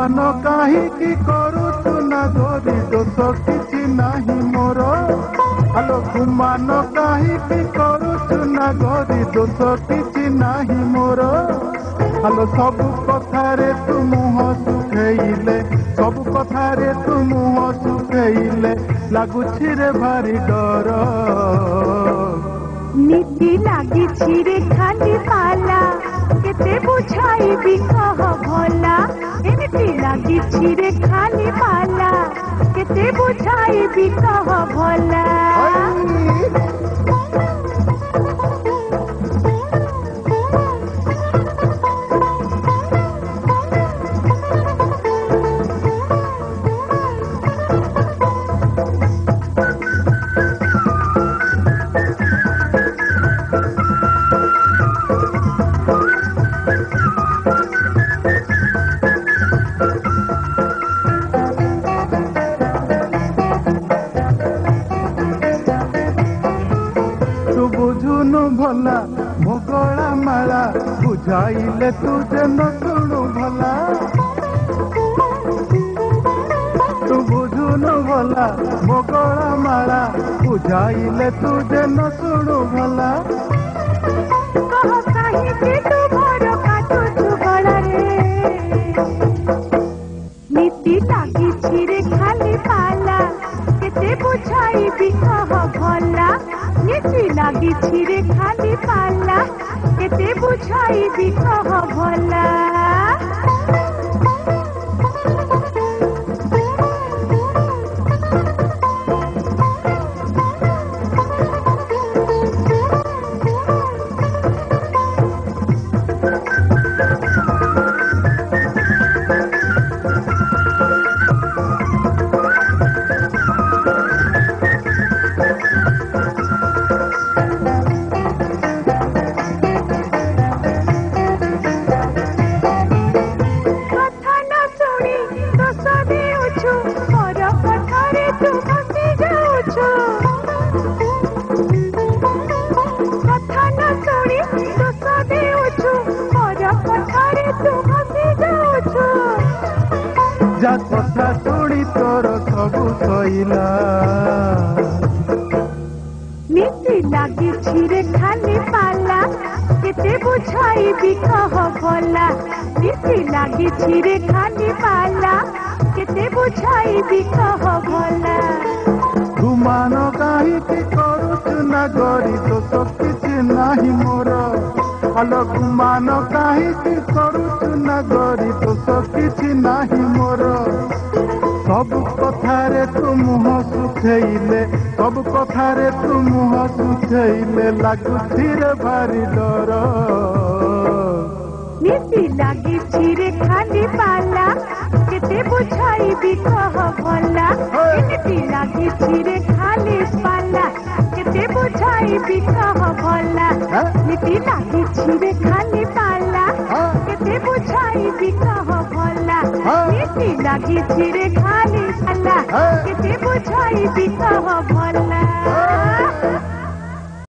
गुमान काहीकि करुचु ना गोरी दोष किछि नाही मोर आलो गुमान काहीकि करुचु ना गोरी दोष किछि नाही मोर आलो सब कथारे तू मुह सुखेइले सब कथारे तू मुह सुखेइले लागुछि रे भारी डर नीति लागी छिरे खाली पाला केते बुझाइबी कह भला नीति लागी छिरे खाली पाला केते बुझाइबी कह भला भला मोगला माला बुझाइले तुझे न शुणु भला तू बुझुनु भला मोगला माला बुझाइले तुझे न शुणु भला कह काहे तू भर काटुछु गला रे नीति लागी छिरे खाली पाला केते बुझाइबी कह भला नीति लागी छिरे खाली पाला केते बुझाइबी कह भला जा कथा शुणी तोर सबु सइला नीति लागी छिरे खाली पाला केते बुझाइबी कह भला नीति लागी छिरे खाली पाला केते बुझाइबी कह भला गुमान काहीकि करुचु ना गोरी दोष किछि नाही मोर आलो गुमान काहीकि करुचु ना गोरी दोष किछि नाही मोर सब कथारे तू मुह सुखेइले सब कथारे तू मुह सुखेइले लागुछि रे भारी डर नीति लागी छिरे खाली पाला केते बुझाइबी कह भला नीति लागी छिरे खाली पाला केते बुझाइबी कह भला नीति लागी छिरे खाली पाला केते बुझाइबी कह भला नीति लागी छिरे खाली पाला केते बुझाइबी कह भला